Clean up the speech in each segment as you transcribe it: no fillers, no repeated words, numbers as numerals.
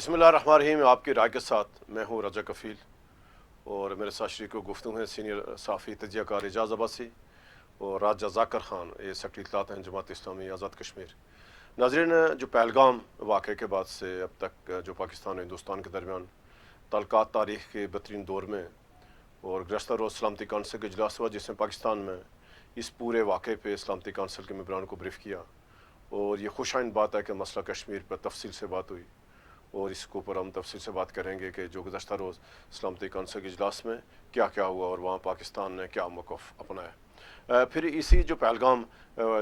بسم اللہ الرحمن الرحیم. آپ کی رائے کے ساتھ میں ہوں رجا کفیل اور میرے ساتھ شریک و گفتگو ہیں سینئر صحافی تجزیہ کار اعجاز عباسی اور راجہ ذاکر خان. یہ سیکرٹری اطلاعات ہیں جماعت اسلامی آزاد کشمیر. ناظرین، جو پہلگام واقعے کے بعد سے اب تک جو پاکستان اور ہندوستان کے درمیان تعلقات تاریخ کے بہترین دور میں، اور گزشتہ روز سلامتی کونسل کا اجلاس ہوا جس میں پاکستان میں اس پورے واقعے پہ سلامتی کونسل کے ممبران کو بریف کیا، اور یہ خوش آئند بات ہے کہ مسئلہ کشمیر پر تفصیل سے بات ہوئی، اور اس کے اوپر ہم تفصیل سے بات کریں گے کہ جو گزشتہ روز سلامتی کونسل کے اجلاس میں کیا کیا ہوا اور وہاں پاکستان نے کیا موقف اپنایا. پھر اسی جو پہلگام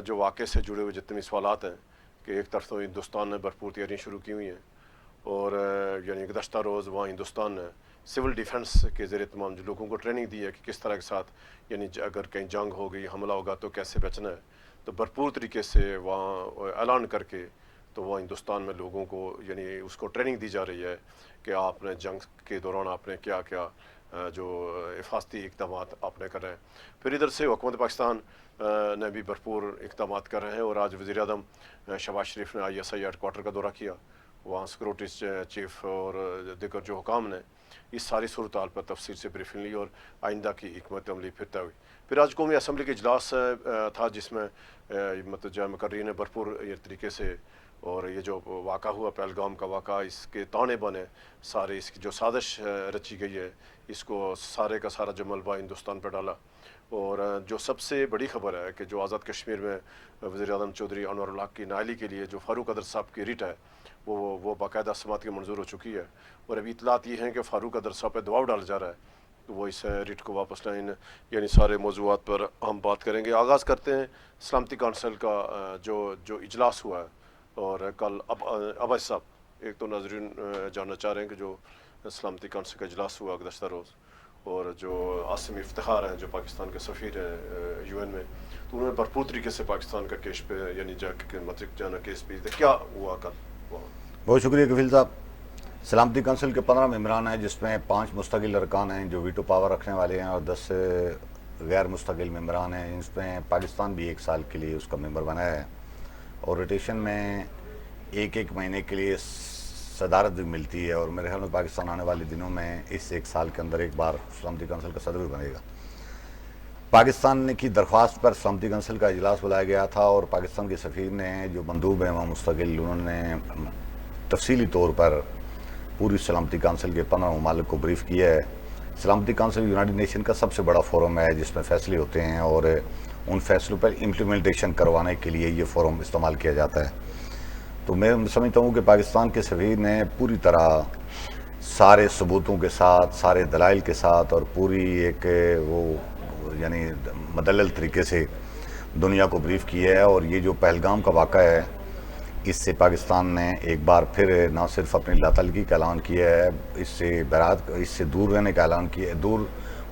جو واقعے سے جڑے ہوئے جتنے سوالات ہیں کہ ایک طرف تو ہندوستان نے بھرپور تیاریاں شروع کی ہوئی ہیں، اور یعنی گزشتہ روز وہاں ہندوستان نے سول ڈیفنس کے زیر تمام جو لوگوں کو ٹریننگ دی ہے کہ کس طرح کے ساتھ یعنی اگر کہیں جنگ ہو گئی، حملہ ہوگا تو کیسے بچنا ہے، تو بھرپور طریقے سے وہاں اعلان کر کے تو وہ ہندوستان میں لوگوں کو یعنی اس کو ٹریننگ دی جا رہی ہے کہ آپ نے جنگ کے دوران آپ نے کیا کیا جو حفاظتی اقدامات آپ نے کر رہے ہیں. پھر ادھر سے حکومت پاکستان نے بھی بھرپور اقدامات کر رہے ہیں، اور آج وزیر اعظم شہباز شریف نے ISI ہیڈ کوارٹر کا دورہ کیا. وہاں سیکورٹی چیف اور دیگر جو حکام نے اس ساری صورتحال پر تفصیل سے بریفنگ لی اور آئندہ کی حکمت عملی پھر طے ہوئی. پھر آج قومی اسمبلی کے اجلاس تھا جس میں مطلب جو مقررین نے بھرپور طریقے سے، اور یہ جو واقعہ ہوا پہلگام کا واقعہ، اس کے تانے بانے سارے، اس کی جو سازش رچی گئی ہے، اس کو سارے کا سارا جو ملبہ ہندوستان پر ڈالا. اور جو سب سے بڑی خبر ہے کہ جو آزاد کشمیر میں وزیر اعظم چودھری انور الحق کی نااہلی کے لیے جو فاروق ادر صاحب کی ریٹ ہے وہ باقاعدہ سماعت کے منظور ہو چکی ہے، اور ابھی اطلاعات یہ ہیں کہ فاروق ادر صاحب پہ دباؤ ڈالا جا رہا ہے کہ وہ اس ریٹ کو واپس لائیں. یعنی سارے موضوعات پر ہم بات کریں گے. آغاز کرتے ہیں سلامتی کونسل کا جو اجلاس ہوا ہے. اور کل عباس صاحب، ایک تو ناظرین جاننا چاہ رہے ہیں کہ جو سلامتی کونسل کا اجلاس ہوا گزشتہ روز، اور جو عاصم افتخار ہیں جو پاکستان کے سفیر ہیں UN میں، تو انہوں نے بھرپور طریقے سے پاکستان کا کیس پہ یعنی مطلب جانا کیس پیش دیا. کیا ہوا کل وہاں؟ بہت شکریہ کفیل صاحب. سلامتی کونسل کے 15 ممبران ہیں جس میں 5 مستقل ارکان ہیں جو ویٹو پاور رکھنے والے ہیں، اور 10 غیر مستقل ممبران ہیں. اس میں پاکستان بھی 1 سال کے لیے اس کا ممبر بنا ہے، اور روٹیشن میں ایک مہینے کے لیے صدارت بھی ملتی ہے. اور میرے خیال میں پاکستان آنے والے دنوں میں اس 1 سال کے اندر ایک بار سلامتی کونسل کا صدر بھی بنے گا. پاکستان کی درخواست پر سلامتی کونسل کا اجلاس بلایا گیا تھا، اور پاکستان کے سفیر نے جو مندوب ہیں وہاں مستقل، انہوں نے تفصیلی طور پر پوری سلامتی کونسل کے 15 ممالک کو بریف کیا ہے. سلامتی کونسل یونائٹڈ نیشن کا سب سے بڑا فورم ہے جس میں فیصلے ہوتے ہیں، اور ان فیصلوں پر امپلیمنٹیشن کروانے کے لیے یہ فورم استعمال کیا جاتا ہے. تو میں سمجھتا ہوں کہ پاکستان کے سفیر نے پوری طرح سارے ثبوتوں کے ساتھ، سارے دلائل کے ساتھ، اور پوری ایک وہ یعنی مدلل طریقے سے دنیا کو بریف کیا ہے. اور یہ جو پہلگام کا واقعہ ہے، اس سے پاکستان نے ایک بار پھر نہ صرف اپنی لا تعلقی کا اعلان کیا ہے، اس سے دور رہنے کا اعلان کیا ہے، دور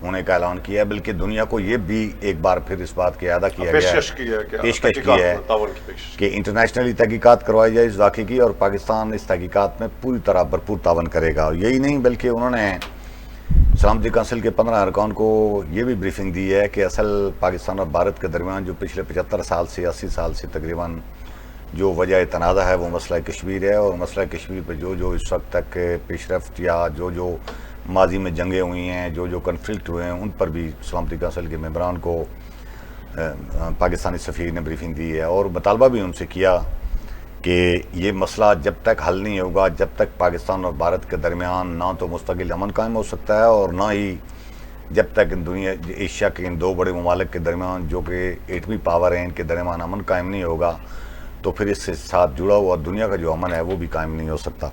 ہونے کا اعلان کیا ہے، بلکہ دنیا کو یہ بھی ایک بار پھر اس بات کی اعادہ کیا گیا ہے، پیشکش کی ہے کہ انٹرنیشنلی تحقیقات کروائی جائے اس واقعے کی، اور پاکستان اس تحقیقات میں پوری طرح بھرپور تعاون کرے گا. اور یہی نہیں بلکہ انہوں نے سلامتی کونسل کے 15 ارکان کو یہ بھی بریفنگ دی ہے کہ اصل پاکستان اور بھارت کے درمیان جو پچھلے 75 سال سے 80 سال سے تقریباً جو وجہ تنازع ہے وہ مسئلہ کشمیر ہے. اور مسئلہ کشمیر پہ جو اس وقت تک پیش رفت یا جو ماضی میں جنگیں ہوئی ہیں، جو کنفلکٹ ہوئے ہیں، ان پر بھی سلامتی کونسل کے ممبران کو پاکستانی سفیر نے بریفنگ دی ہے، اور مطالبہ بھی ان سے کیا کہ یہ مسئلہ جب تک حل نہیں ہوگا، جب تک پاکستان اور بھارت کے درمیان نہ تو مستقل امن قائم ہو سکتا ہے، اور نہ ہی جب تک ایشیا کے ان 2 بڑے ممالک کے درمیان جو کہ ایٹمی پاور ہیں، ان کے درمیان امن قائم نہیں ہوگا، تو پھر اس سے ساتھ جڑا ہوا دنیا کا جو امن ہے وہ بھی قائم نہیں ہو سکتا.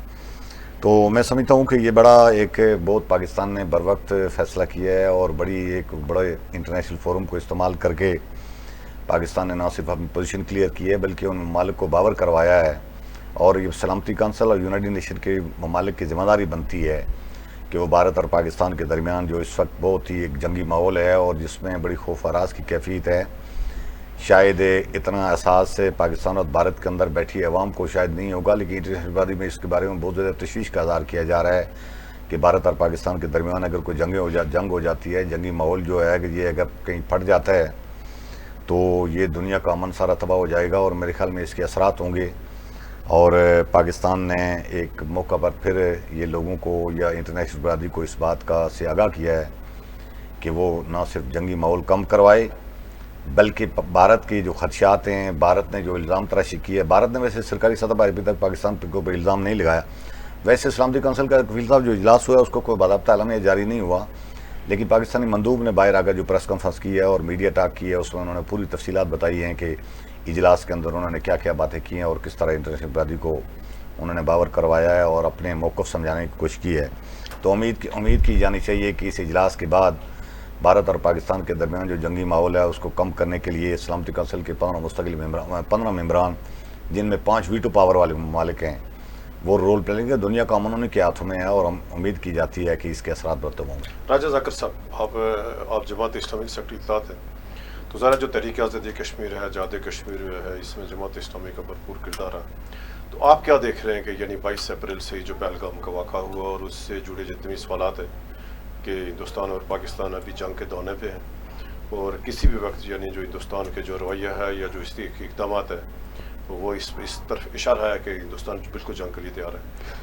تو میں سمجھتا ہوں کہ یہ بڑا ایک بہت پاکستان نے بر وقت فیصلہ کیا ہے، اور ایک بڑے انٹرنیشنل فورم کو استعمال کر کے پاکستان نے نہ صرف اپنی پوزیشن کلیئر کی ہے بلکہ ان ممالک کو باور کروایا ہے. اور یہ سلامتی کونسل اور یونائٹڈ نیشن کے ممالک کی ذمہ داری بنتی ہے کہ وہ بھارت اور پاکستان کے درمیان جو اس وقت بہت ہی ایک جنگی ماحول ہے، اور جس میں بڑی خوف آراز کی کیفیت ہے، شاید اتنا احساس پاکستان اور بھارت کے اندر بیٹھی عوام کو شاید نہیں ہوگا، لیکن انٹرنیشنل بادی میں اس کے بارے میں بہت زیادہ تشویش کا اظہار کیا جا رہا ہے کہ بھارت اور پاکستان کے درمیان اگر کوئی جنگ ہو جاتی ہے، جنگی ماحول جو ہے کہ یہ اگر کہیں پھٹ جاتا ہے تو یہ دنیا کا امن سارا تباہ ہو جائے گا، اور میرے خیال میں اس کے اثرات ہوں گے اور پاکستان نے ایک موقع پر پھر یہ لوگوں کو یا انٹرنیشنل برادری کو اس بات کا سے آگاہ کیا ہے کہ وہ نہ صرف جنگی ماحول کم کروائے بلکہ بھارت کی جو خدشات ہیں، بھارت نے جو الزام تراشی کی ہے، بھارت نے ویسے سرکاری سطح پر ابھی تک پاکستان کے اوپر الزام نہیں لگایا. ویسے سلامتی کونسل کا کفیل صاحب جو اجلاس ہوا ہے اس کو کوئی باضابطہ اعلامیہ جاری نہیں ہوا، لیکن پاکستانی مندوب نے باہر آ کر جو پریس کانفرنس کی ہے اور میڈیا ٹاک کی ہے اس میں انہوں نے پوری تفصیلات بتائی ہیں کہ اجلاس کے اندر انہوں نے کیا کیا باتیں کی ہیں اور کس طرح انٹرنیشنل برادری کو انہوں نے باور کروایا ہے اور اپنے موقف سمجھانے کی کوشش کی ہے. تو امید کی جانی چاہیے کہ اس اجلاس کے بعد بھارت اور پاکستان کے درمیان جو جنگی ماحول ہے اس کو کم کرنے کے لیے سلامتی کونسل کے 15 ممبران جن میں 5 ویٹو پاور والے ممالک ہیں وہ رول پلے گے. دنیا کا امن کے ہاتھوں میں ہے اور امید کی جاتی ہے کہ اس کے اثرات مرتب ہوں گے. راجہ ذاکر صاحب، آپ جماعت اسلامی کی سیکرٹری اطلاعات ہیں، تو ظاہر جو تحریک آزادی کشمیر ہے، آزاد کشمیر ہے، اس میں جماعت اسلامی کا بھرپور کردار ہے. تو آپ کیا دیکھ رہے ہیں کہ یعنی 22 اپریل سے جو پہلگام کا واقعہ ہوا اور اس سے جڑے جتنے بھی سوالات ہیں کہ ہندوستان اور پاکستان ابھی جنگ کے دونے پہ ہیں اور کسی بھی وقت یعنی جو ہندوستان کے جو رویہ ہے یا جو اس کے اقدامات ہیں وہ اس طرف اشارہ ہے کہ ہندوستان بالکل جنگ کے لیے تیار ہے.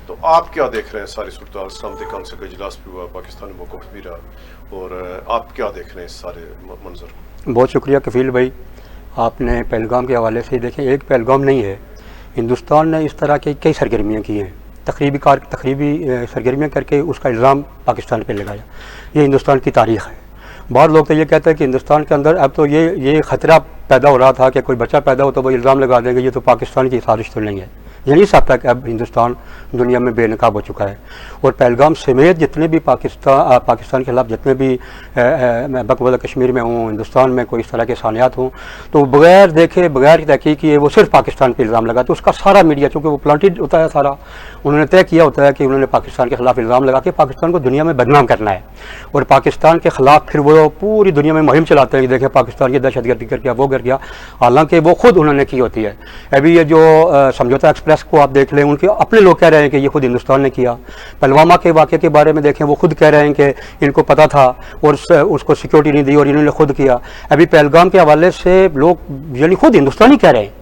تو آپ کیا دیکھ رہے ہیں ساری صورتحال؟ سلامتی کونسل کا اجلاس بھی ہوا، پاکستانی موقف بھی رہا، اور آپ کیا دیکھ رہے ہیں اس سارے منظر؟ بہت شکریہ کفیل بھائی، آپ نے پہلگام کے حوالے سے دیکھیں، ایک پہلگام نہیں ہے، ہندوستان نے اس طرح کی کئی سرگرمیاں کی ہیں، تقریبی سرگرمیاں کر کے اس کا الزام پاکستان پہ لگایا. یہ ہندوستان کی تاریخ ہے. بعض لوگ تو یہ کہتے ہیں کہ ہندوستان کے اندر اب تو یہ خطرہ پیدا ہو رہا تھا کہ کوئی بچہ پیدا ہو تو وہ الزام لگا دیں گے یہ تو پاکستان کی سازش تو نہیں ہے. یعنی اس حد تک اب ہندوستان دنیا میں بے نقاب ہو چکا ہے. اور پہلگام سمیت جتنے بھی پاکستان کے خلاف جتنے بھی بقبضہ کشمیر میں ہوں، ہندوستان میں کوئی اس طرح کے ثانیات ہوں، تو بغیر دیکھے بغیر تحقیق کیے وہ صرف پاکستان پہ الزام لگا. تو اس کا سارا میڈیا، چونکہ وہ پلانٹڈ ہوتا ہے سارا، انہوں نے طے کیا ہوتا ہے کہ انہوں نے پاکستان کے خلاف الزام لگا کے پاکستان کو دنیا میں بدنام کرنا ہے. اور پاکستان کے خلاف پھر وہ پوری دنیا میں مہم چلاتے ہیں کہ دیکھیں پاکستان کی دہشت گردی کر گیا، وہ کر گیا، حالانکہ وہ خود انہوں نے کی ہوتی ہے. ابھی یہ جو سمجھوتہ ایکسپریس کو آپ دیکھ لیں، ان کے اپنے لوگ کہہ رہے ہیں کہ یہ خود ہندوستان نے کیا. پلوامہ کے واقعے کے بارے میں دیکھیں، وہ خود کہہ رہے ہیں کہ ان کو پتہ تھا اور اس کو سیکورٹی نہیں دی اور انہوں نے خود کیا. ابھی پہلگام کے حوالے سے لوگ یعنی خود ہندوستانی کہہ رہے ہیں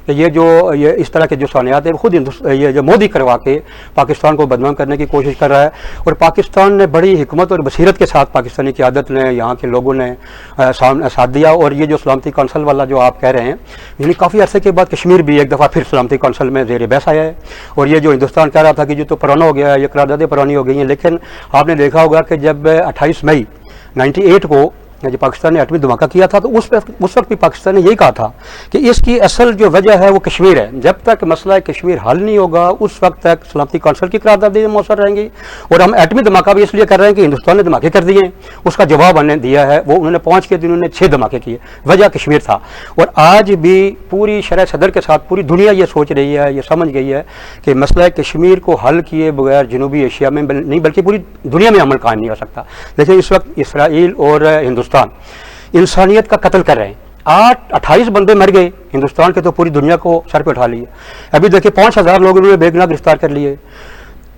کہ یہ اس طرح کے جو ثانیات ہیں وہ خود یہ جو مودی کروا کے پاکستان کو بدنام کرنے کی کوشش کر رہا ہے. اور پاکستان نے بڑی حکمت اور بصیرت کے ساتھ پاکستانی قیادت نے، یہاں کے لوگوں نے ساتھ دیا. اور یہ جو سلامتی کونسل والا جو آپ کہہ رہے ہیں، یعنی کافی عرصے کے بعد کشمیر بھی ایک دفعہ پھر سلامتی کونسل میں زیر بحث آیا ہے. اور یہ جو ہندوستان کہہ رہا تھا کہ یہ تو پرانا ہو گیا ہے، یہ قراردادیں پرانی ہو گئی ہیں، لیکن آپ نے دیکھا ہوگا کہ جب 28 مئی 98 کو جب پاکستان نے ایٹمی دھماکہ کیا تھا تو اس وقت بھی پاکستان نے یہی کہا تھا کہ اس کی اصل جو وجہ ہے وہ کشمیر ہے. جب تک مسئلہ کشمیر حل نہیں ہوگا اس وقت تک سلامتی کونسل کی قراردادیں مؤثر رہیں گی. اور ہم ایٹمی دھماکہ بھی اس لیے کر رہے ہیں کہ ہندوستان نے دھماکے کر دیے ہیں، اس کا جواب ہم نے دیا ہے. وہ انہوں نے 5 کے دنوں نے 6 دھماکے کیے، وجہ کشمیر تھا. اور آج بھی پوری شرح صدر کے ساتھ پوری دنیا یہ سوچ رہی ہے، یہ سمجھ گئی ہے کہ مسئلہ کشمیر کو حل کیے بغیر جنوبی ایشیا میں نہیں بلکہ پوری دنیا میں امن قائم نہیں ہو سکتا. دیکھیں اس وقت اسرائیل اور ہندوستان انسانیت کا قتل کر رہے ہیں. 28 بندے مر گئے ہندوستان کے تو پوری دنیا کو سر پہ اٹھا لیے. ابھی دیکھیں 5000 لوگ انہوں نے بے گناہ گرفتار کر لیے.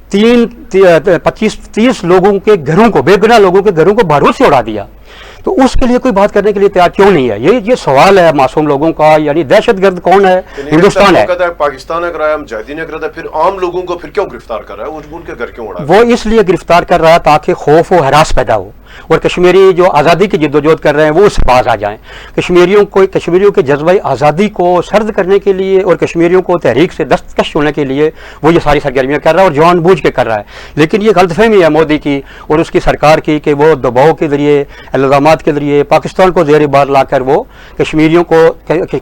25-30 لوگوں کے گھروں کو، بے گناہ لوگوں کے گھروں کو بارود سے اڑا دیا. تو اس کے لیے کوئی بات کرنے کے لیے تیار کیوں نہیں ہے؟ یہ سوال ہے معصوم لوگوں کا. یعنی دہشت گرد کون ہے؟ ہندوستان ہے. پاکستان نے کرایا، مجاہدین نے کرایا، پھر عام لوگوں کو پھر کیوں گرفتار کر رہا ہے؟ ان کے گھر کیوں اڑا؟ وہ اس لیے گرفتار کر رہا ہے تاکہ خوف و ہراس پیدا ہو اور کشمیری جو آزادی کی جدوجہد کر رہے ہیں وہ اس باز آ جائیں. کشمیریوں کے جذبہ آزادی کو سرد کرنے کے لیے اور کشمیریوں کو تحریک سے دستکش ہونے کے لیے وہ یہ ساری سرگرمیاں کر رہا ہے اور جان بوجھ کے کر رہا ہے. لیکن یہ غلط فہمی ہے مودی کی اور اس کی سرکار کی کہ وہ دباؤ کے ذریعے، الزامات کے ذریعے پاکستان کو زیر بار لا کر وہ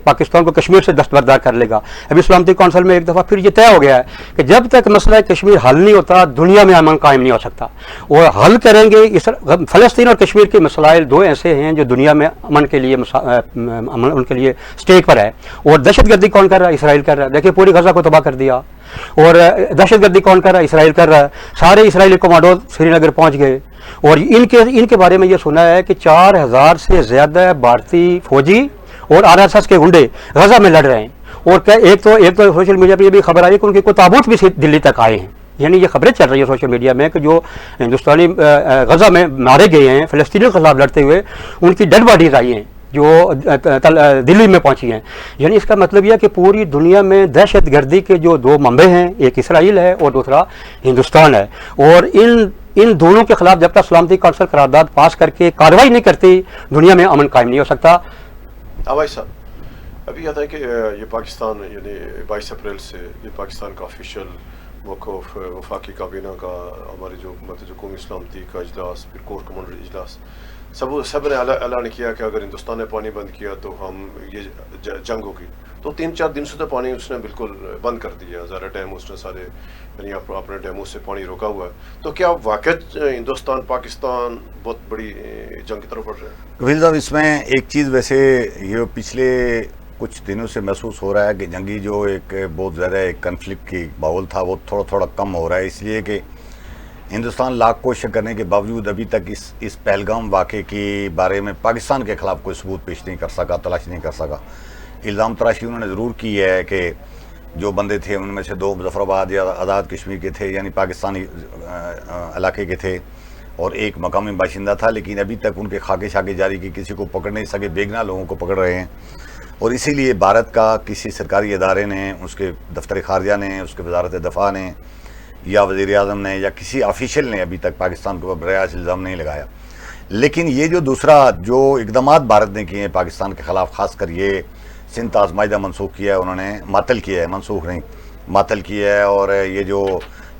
پاکستان کو کشمیر سے دستبردار کر لے گا. ابھی سلامتی کونسل میں ایک دفعہ پھر یہ طے ہو گیا ہے کہ جب تک مسئلہ کشمیر حل نہیں ہوتا دنیا میں امن قائم نہیں ہو سکتا. اور حل کریں گے. فلسطین اور کشمیر کے مسائل 2 ایسے ہیں جو دنیا میں امن کے لیے ان کے لیے سٹیک پر ہے. اور دہشت گردی کون کر رہا ہے؟ اسرائیل کر رہا ہے. دیکھیں پوری غزہ کو تباہ کر دیا. اور دہشت گردی کون کر رہا ہے؟ اسرائیل کر رہا ہے. سارے اسرائیلی کمانڈو سری نگر پہنچ گئے اور ان کے بارے میں یہ سنا ہے کہ 4000 سے زیادہ بھارتی فوجی اور RSS کے گنڈے غزہ میں لڑ رہے ہیں. اور ایک تو سوشل میڈیا پہ یہ بھی خبر آئی کہ ان کے کوئی تابوت بھی دلی تک آئے ہیں. یعنی یہ خبریں چل رہی ہیں سوشل میڈیا میں کہ جو ہندوستانی غزہ میں مارے گئے ہیں فلسطینیوں کے خلاف لڑتے ہوئے، ان کی ڈیڈ باڈیز آئی ہیں جو دلی میں پہنچی ہیں. یعنی اس کا مطلب یہ ہے کہ پوری دنیا میں دہشت گردی کے جو دو منبع ہیں، ایک اسرائیل ہے اور دوسرا ہندوستان ہے، اور ان دونوں کے خلاف جب تک سلامتی کونسل قرارداد پاس کر کے کارروائی نہیں کرتی دنیا میں امن قائم نہیں ہو سکتا. آوائی صاحب، ابھی یاد ہے کہ یہ پاکستان یعنی 22 اپریل سے یہ پاکستان کا آفیشیل موقف وفاقی کابینہ کا، ہماری جو حکومت ہے جو قومی سلامتی کا اجلاس، پھر کور کمانڈر اجلاس، سب نے اعلان کیا کہ اگر ہندوستان نے پانی بند کیا تو ہم یہ جنگ ہوگی. تو 3-4 دن سے تو پانی اس نے بالکل بند کر دیا، زیادہ ڈیم اس نے سارے یعنی اپنے ڈیموں سے پانی روکا ہوا ہے. تو کیا واقع ہندوستان پاکستان بہت بڑی جنگ کی طرف بڑھ رہا ہے؟ کفیل صاحب، اس میں ایک چیز ویسے یہ پچھلے کچھ دنوں سے محسوس ہو رہا ہے کہ جنگی جو ایک بہت زیادہ ایک کنفلکٹ کی ماحول تھا وہ تھوڑا تھوڑا کم ہو رہا ہے، اس لیے کہ ہندوستان لاکھ کوشش کرنے کے باوجود ابھی تک اس پہلگام واقعے کے بارے میں پاکستان کے خلاف کوئی ثبوت پیش نہیں کر سکا، تلاش نہیں کر سکا. الزام تراشی انہوں نے ضرور کی ہے کہ جو بندے تھے ان میں سے 2 مظفر آباد یا آزاد کشمیر کے تھے، یعنی پاکستانی علاقے کے تھے، اور ایک مقامی باشندہ تھا، لیکن ابھی تک ان کے خاکے شاکے جاری کی، کسی کو پکڑ نہیں سکے، بےگناہ لوگوں کو پکڑ رہے ہیں. اور اسی لیے بھارت کا کسی سرکاری ادارے نے، اس کے دفتر خارجہ نے، اس کے وزارت دفاع نے یا وزیر اعظم نے یا کسی آفیشیل نے ابھی تک پاکستان کو براہ راست الزام نہیں لگایا. لیکن یہ جو دوسرا جو اقدامات بھارت نے کیے ہیں پاکستان کے خلاف، خاص کر یہ سندھ معاہدہ منسوخ کیا ہے انہوں نے، معطل کیا ہے، منسوخ نہیں معطل کیا ہے، اور یہ جو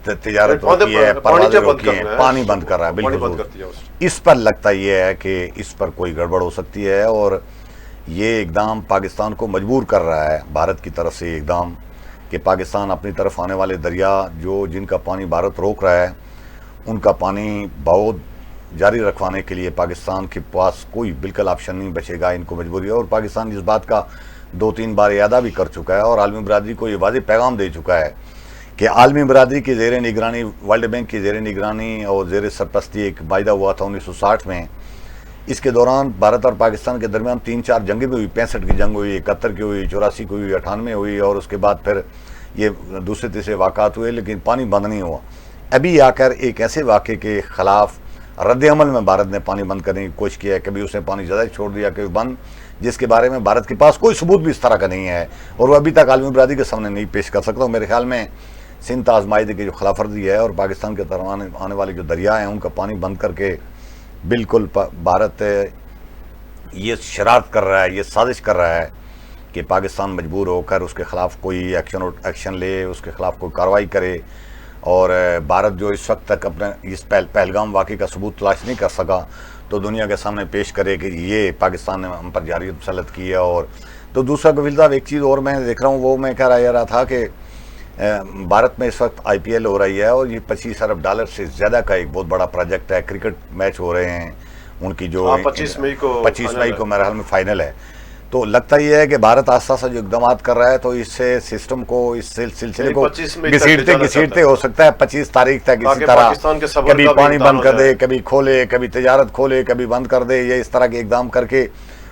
تجارت روکی ہے، پروازیں روکی ہیں، پانی بند کر رہا ہے، بالکل اس پر لگتا یہ ہے کہ اس پر کوئی گڑبڑ ہو سکتی ہے، اور یہ اقدام پاکستان کو مجبور کر رہا ہے بھارت کی طرف سے اقدام کہ پاکستان اپنی طرف آنے والے دریا جن کا پانی بھارت روک رہا ہے ان کا پانی بہت جاری رکھوانے کے لیے پاکستان کے پاس کوئی بالکل آپشن نہیں بچے گا، ان کو مجبوری ہے. اور پاکستان اس بات کا 2-3 بار اعادہ بھی کر چکا ہے اور عالمی برادری کو یہ واضح پیغام دے چکا ہے کہ عالمی برادری کی زیر نگرانی، ورلڈ بینک کی زیر نگرانی اور زیر سرپرستی ایک معاہدہ ہوا تھا 1960 میں، اس کے دوران بھارت اور پاکستان کے درمیان 3-4 جنگیں بھی ہوئی. 65 کی جنگ ہوئی، 71 کی ہوئی، 84 کی ہوئی، 98 ہوئی، اور اس کے بعد پھر یہ دوسرے تیسرے واقعات ہوئے، لیکن پانی بند نہیں ہوا. ابھی آ کر ایک ایسے واقعے کے خلاف رد عمل میں بھارت نے پانی بند کرنے کی کوشش کی ہے. کبھی اس نے پانی زیادہ چھوڑ دیا، کبھی بند، جس کے بارے میں بھارت کے پاس کوئی ثبوت بھی اس طرح کا نہیں ہے اور وہ ابھی تک عالمی برادری کے سامنے نہیں پیش کر سکتا. میرے خیال میں سندھ معاہدے کی جو خلاف ورزی ہے اور پاکستان کے طرف آنے والے جو دریا ہیں ان کا پانی بند کر کے بالکل بھارت یہ شرارت کر رہا ہے، یہ سازش کر رہا ہے کہ پاکستان مجبور ہو کر اس کے خلاف کوئی ایکشن لے، اس کے خلاف کوئی کارروائی کرے. اور بھارت جو اس وقت تک اپنے اس پہلگام واقعے کا ثبوت تلاش نہیں کر سکا تو دنیا کے سامنے پیش کرے کہ یہ پاکستان نے ہم پر جاری مسلط کی ہے. اور تو دوسرا کفیل صاحب ایک چیز اور میں دیکھ رہا ہوں، وہ میں کہہ رہا تھا کہ بھارت میں اس وقت IPL ہو رہی ہے اور یہ $25 ارب سے زیادہ کا ایک بہت بڑا پروجیکٹ ہے. کرکٹ میچ ہو رہے ہیں ان کی جو 25 مئی کو میرے خیال میں فائنل ہے. تو لگتا یہ ہے کہ بھارت آستہ سے جو اقدامات کر رہا ہے تو اس سے سسٹم کو، اس سلسلے کو گھسیٹتے ہو سکتا ہے 25 تاریخ تک اسی طرح کبھی پانی بند کر دے، کبھی کھولے، کبھی تجارت کھولے، کبھی بند کر دے، یا اس طرح کے اقدام کر کے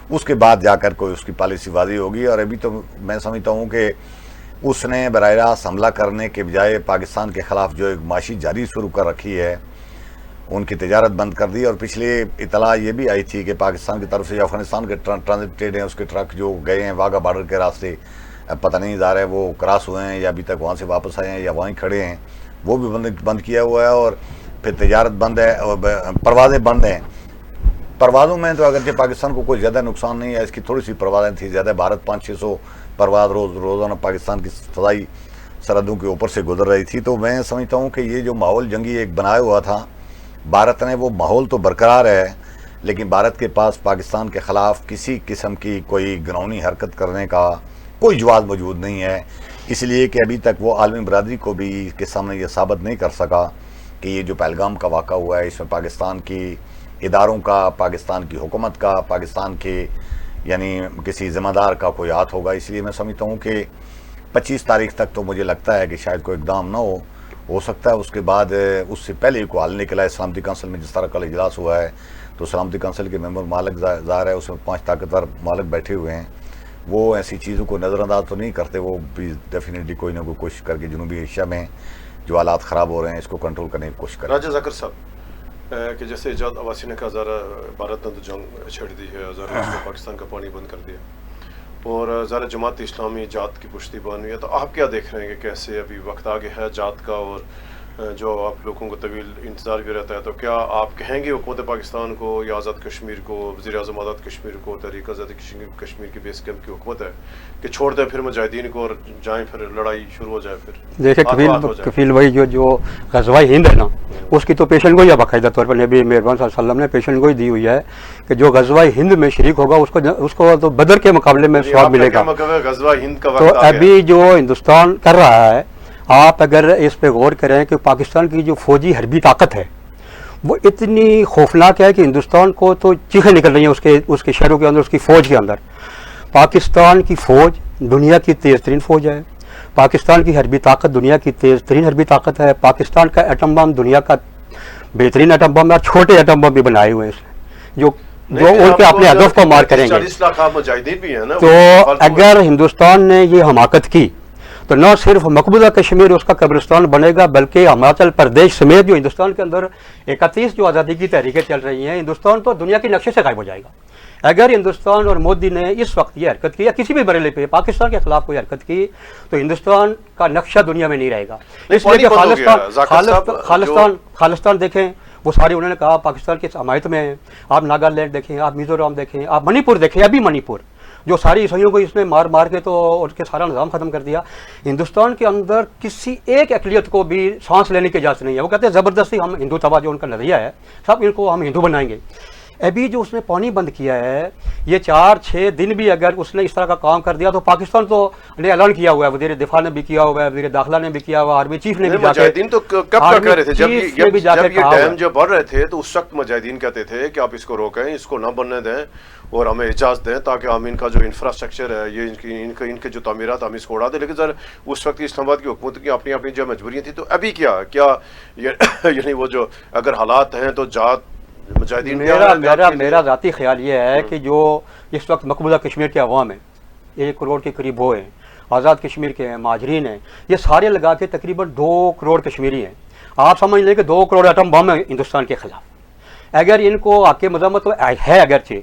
اس کے بعد جا کر کوئی اس کی پالیسی واضح ہوگی. اور ابھی تو میں سمجھتا ہوں کہ اس نے براہ راست حملہ کرنے کے بجائے پاکستان کے خلاف جو ایک معاشی جاری شروع کر رکھی ہے، ان کی تجارت بند کر دی. اور پچھلی اطلاع یہ بھی آئی تھی کہ پاکستان کی طرف سے جو افغانستان کے ٹرانزٹ ٹریڈ ہیں اس کے ٹرک جو گئے ہیں واگا بارڈر کے راستے، پتہ نہیں ظاہر ہے وہ کراس ہوئے ہیں یا ابھی تک وہاں سے واپس آئے ہیں یا وہیں کھڑے ہیں، وہ بھی بند کیا ہوا ہے. اور پھر تجارت بند ہے اور پروازیں بند ہیں. پروازوں میں تو اگرچہ پاکستان کو کوئی زیادہ نقصان نہیں ہے، اس کی تھوڑی سی پروازیں تھیں زیادہ. بھارت 500-600 پرواز روزانہ پاکستان کی فضائی سرحدوں کے اوپر سے گزر رہی تھی. تو میں سمجھتا ہوں کہ یہ جو ماحول جنگی ایک بنایا ہوا تھا بھارت نے، وہ ماحول تو برقرار ہے، لیکن بھارت کے پاس پاکستان کے خلاف کسی قسم کی کوئی گناؤنی حرکت کرنے کا کوئی جواز موجود نہیں ہے. اس لیے کہ ابھی تک وہ عالمی برادری کو بھی کے سامنے یہ ثابت نہیں کر سکا کہ یہ جو پہلگام کا واقعہ ہوا ہے اس میں پاکستان کی اداروں کا، پاکستان کی حکومت کا، پاکستان کے یعنی کسی ذمہ دار کا کوئی ہاتھ ہوگا. اس لیے میں سمجھتا ہوں کہ 25 تاریخ تک تو مجھے لگتا ہے کہ شاید کوئی اقدام نہ ہو سکتا ہے. اس کے بعد اس سے پہلے کو حل نکلا ہے سلامتی کونسل میں. جس طرح کل اجلاس ہوا ہے تو سلامتی کونسل کے ممبر مالک ظاہر ہے اس میں 5 طاقتور مالک بیٹھے ہوئے ہیں، وہ ایسی چیزوں کو نظر انداز تو نہیں کرتے. وہ بھی ڈیفینیٹلی کوئی نہ کوئی کوشش کر کے جنوبی ایشیا میں جو حالات خراب ہو رہے ہیں اس کو کنٹرول کرنے کی کوشش کریں. راجہ ذاکر صاحب، کہ جیسے ایجاد عباسی نے کہا ذرا بھارت نے تو جنگ چھڑ دی ہے، ذرا اس نے پاکستان کا پانی بند کر دیا، اور ذرا جماعت اسلامی جات کی پشتی بان ہوئی ہے، تو آپ کیا دیکھ رہے ہیں کہ کیسے ابھی وقت آگے ہے جات کا، اور جو آپ لوگوں کو طویل انتظار بھی رہتا ہے، تو کیا آپ کہیں گے حکومت پاکستان کو یا آزاد کشمیر کو، وزیر اعظم آزاد کشمیر کو، تحریک آزادی کشمیر کی بیس کیمپ کی حکومت ہے کہ چھوڑ دیں پھر مجاہدین کو اور جائیں پھر لڑائی شروع ہو جائے؟ پھر دیکھیں کفیل بھائی جو غزوہ ہند ہے نا، اس کی تو پیشن گوئی ہے باقاعدہ طور پر نبی مہربان صلی اللہ علیہ وسلم نے پیشن گوئی دی ہوئی ہے کہ جو غزوہ ہند میں شریک ہوگا اس کو تو بدر کے مقابلے میں ثواب ملے گا۔ غزوہ ہند کا تو وقت ابھی جو ہندوستان کر رہا ہے، آپ اگر اس پہ غور کریں کہ پاکستان کی جو فوجی حربی طاقت ہے وہ اتنی خوفناک ہے کہ ہندوستان کو تو چیخیں نکل رہی ہیں اس کے شہروں کے اندر، اس کی فوج کے اندر۔ پاکستان کی فوج دنیا کی تیز ترین فوج ہے، پاکستان کی حربی طاقت دنیا کی تیز ترین حربی طاقت ہے، پاکستان کا ایٹم بم دنیا کا بہترین ایٹم بم ہے، اور چھوٹے ایٹم بم بھی بنائے ہوئے ہیں اس نے جو ان کے اپنے ہدف کو مار کریں گے۔ 40 لاکھ مجاہدین بھی ہیں نا، تو اگر ہندوستان نے یہ حماقت کی تو نہ صرف مقبوضہ کشمیر اس کا قبرستان بنے گا، بلکہ ہماچل پردیش سمیت جو ہندوستان کے اندر 31 جو آزادی کی تحریکیں چل رہی ہیں، ہندوستان تو دنیا کے نقشے سے غائب ہو جائے گا۔ اگر ہندوستان اور مودی نے اس وقت یہ حرکت کی یا کسی بھی مرحلے پہ پاکستان کے خلاف کوئی حرکت کی تو ہندوستان کا نقشہ دنیا میں نہیں رہے گا۔ اس لیے کہ خالستان دیکھیں، وہ سارے انہوں نے کہا پاکستان کی حمایت میں ہیں۔ آپ ناگالینڈ دیکھیں، آپ میزورام دیکھیں، آپ منی پور دیکھیں، ابھی منی پور جو ساری عیسائیوں کو اس نے مار کے تو ان کے سارا نظام ختم کر دیا۔ ہندوستان کے اندر کسی ایک اقلیت کو بھی سانس لینے کی اجازت نہیں ہے۔ وہ کہتے ہیں زبردستی ہم ہندو تباہ، جو ان کا نظریہ ہے، سب ان کو ہم ہندو بنائیں گے۔ ابھی جو اس نے پانی بند کیا ہے، یہ 4-6 دن بھی اگر اس نے اس طرح کا کام کر دیا تو پاکستان تو نے اعلان کیا ہوا ہے، وزیر دفاع نے بھی کیا ہوا ہے، وزیر داخلہ نے بھی کیا ہوا ہے، آرمی چیف نے بھی جا کے مجاہدین تو کب کا کہہ رہے تھے، جب یہ ڈیم جو بڑھ رہے تھے تو اس وقت مجاہدین کہتے تھے کہ آپ اس کو روکیں، اس کو نہ بننے دیں اور ہمیں اجازت دیں تاکہ ہم ان کا جو انفراسٹرکچر ہے، یہ ان کے جو تعمیرات ہم اس کو اڑا دیں۔ لیکن سر اس وقت اسلام آباد کی حکومت کی اپنی جو مجبوریاں تھیں، تو ابھی کیا یعنی وہ جو اگر حالات ہیں تو جات مجاہدین میرا ذاتی خیال یہ ہے کہ جو اس وقت مقبوضہ کشمیر کے عوام ہیں، 1 کروڑ کے قریب وہ ہیں، آزاد کشمیر کے ہیں، مہاجرین ہیں، یہ سارے لگا کے تقریباً 2 کروڑ کشمیری ہیں۔ آپ سمجھ لیں کہ 2 کروڑ ایٹم بم ہیں ہندوستان کے خلاف۔ اگر ان کو حق مذمت ہے، اگرچہ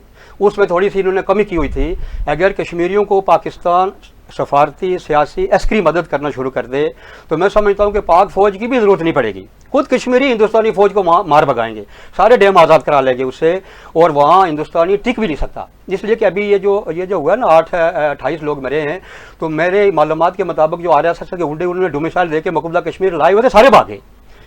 اس میں تھوڑی سی انہوں نے کمی کی ہوئی تھی، اگر کشمیریوں کو پاکستان سفارتی، سیاسی، عسکری مدد کرنا شروع کر دے تو میں سمجھتا ہوں کہ پاک فوج کی بھی ضرورت نہیں پڑے گی، خود کشمیری ہندوستانی فوج کو مار بگائیں گے، سارے ڈیم آزاد کرا لیں گے اس سے، اور وہاں ہندوستانی ٹک بھی نہیں سکتا۔ اس لیے کہ ابھی یہ جو ہوا نا 28 لوگ مرے ہیں، تو میرے معلومات کے مطابق جو RSS کے گنڈے انہوں نے ڈومیسائل دے کے مقبوضہ کشمیر لائے ہوئے تھے، سارے بھاگے،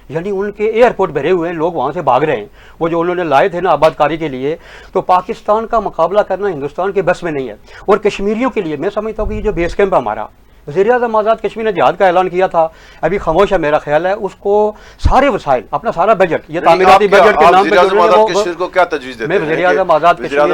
یعنی ان کے ایئرپورٹ بھرے ہوئے ہیں، لوگ وہاں سے بھاگ رہے ہیں، وہ جو انہوں نے لائے تھے نا آباد کاری کے لیے۔ تو پاکستان کا مقابلہ کرنا ہندوستان کے بس میں نہیں ہے، اور کشمیریوں کے لیے میں سمجھتا ہوں کہ یہ جو بیس کیمپ ہے ہمارا، وزیر اعظم آزاد کشمیر نے جہاد کا اعلان کیا تھا، ابھی خاموش ہے میرا خیال ہے، اس کو سارے وسائل، اپنا سارا بجٹ، یہ تعمیراتی بجٹ کے نام پہ کشمیر کو کیا تجویز دیتے ہیں؟ وزیر اعظم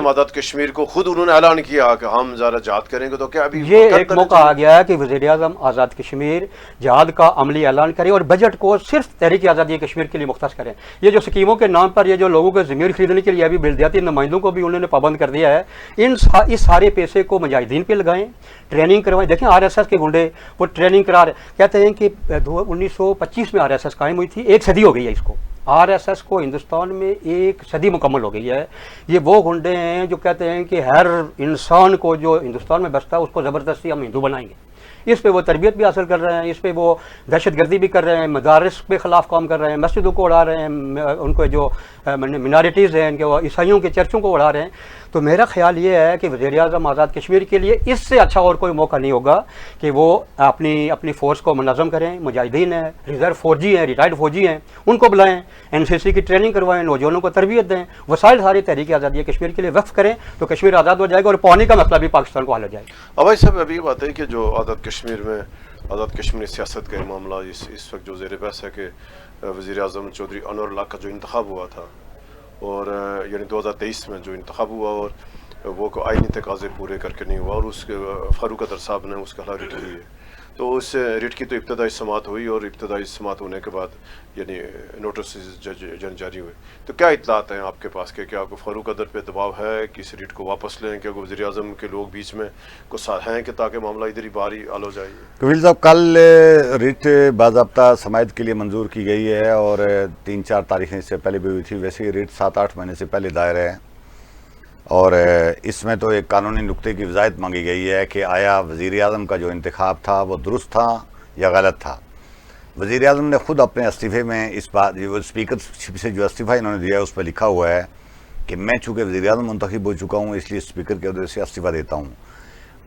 آزاد کشمیر کو خود انہوں نے اعلان کیا کہ ہم ذرا جہاد کریں گے، تو کیا ابھی یہ ایک موقع آ گیا ہے کہ وزیر اعظم آزاد کشمیر جہاد کا عملی اعلان کرے اور بجٹ کو صرف تحریک آزادی کشمیر کے لیے مختص کریں۔ یہ جو اسکیموں کے نام پر یہ جو لوگوں کے ضمیر خریدنے کے لیے ابھی بلدیاتی نمائندوں کو بھی انہوں نے پابند کر دیا ہے، اس سارے پیسے کو مجاہدین پہ لگائیں، ٹریننگ کروائیں۔ دیکھیں RSS کے گنڈے وہ ٹریننگ کرا رہے، کہتے ہیں کہ 1925 میں RSS قائم ہوئی تھی، 1 صدی ہو گئی ہے اس کو، RSS کو ہندوستان میں 1 صدی مکمل ہو گئی ہے۔ یہ وہ گنڈے ہیں جو کہتے ہیں کہ ہر انسان کو جو ہندوستان میں بستا ہے اس کو زبردستی ہم ہندو بنائیں گے۔ اس پہ وہ تربیت بھی حاصل کر رہے ہیں، اس پہ وہ دہشت گردی بھی کر رہے ہیں، مدارس کے خلاف کام کر رہے ہیں، مسجدوں کو اڑا رہے ہیں، ان کو جو منارٹیز ہیں ان کے عیسائیوں کے چرچوں کو اڑا رہے ہیں۔ تو میرا خیال یہ ہے کہ وزیر اعظم آزاد کشمیر کے لیے اس سے اچھا اور کوئی موقع نہیں ہوگا کہ وہ اپنی فورس کو منظم کریں، مجاہدین ہیں، ریزرو فوجی ہیں، ریٹائرڈ فوجی ہیں، ان کو بلائیں، NCC کی ٹریننگ کروائیں، نوجوانوں کو تربیت دیں، وسائل ساری تحریک آزادی کشمیر کے لیے وقف کریں تو کشمیر آزاد ہو جائے گا، اور پانی کا مسئلہ بھی پاکستان کو حل ہو جائے گا۔ بھائی صاحب ابھی بات ہے کہ جو آزاد کشمیر میں آزاد کشمیری سیاست کا معاملہ اس وقت جو زیر بحث ہے کہ وزیر اعظم چودھری انور اللہ کا جو انتخاب ہوا تھا، اور یعنی 2023 میں جو انتخاب ہوا، اور وہ آئینی تقاضے پورے کر کے نہیں ہوا، اور اس کے فاروق اطہر صاحب نے اس کا حلال کی ہے، تو اس ریٹ کی تو ابتدائی سماعت ہوئی اور ابتدائی سماعت ہونے کے بعد یعنی نوٹسز جاری ہوئے. تو کیا اطلاعات ہیں آپ کے پاس کہ کیا کوئی فاروق قدر پہ دباؤ ہے کہ اس ریٹ کو واپس لیں؟ کیا وزیر اعظم کے لوگ بیچ میں کو ساتھ ہیں کہ تاکہ معاملہ ادھر ہی باہر ہی حل ہو جائے؟ کفیل صاحب کل ریٹ باضابطہ سماعت کے لیے منظور کی گئی ہے اور 3-4 تاریخیں اس سے پہلے بھی ہوئی تھی. ویسے یہ ریٹ 7-8 مہینے سے پہلے دائر ہے اور اس میں تو ایک قانونی نقطے کی وضاحت مانگی گئی ہے کہ آیا وزیر اعظم کا جو انتخاب تھا وہ درست تھا یا غلط تھا. وزیر اعظم نے خود اپنے استعفے میں اس بات اسپیکر شپ سے جو استعفیٰ انہوں نے دیا ہے اس پہ لکھا ہوا ہے کہ میں چونکہ وزیر اعظم منتخب ہو چکا ہوں اس لیے اسپیکر کے عہدے سے استعفیٰ دیتا ہوں.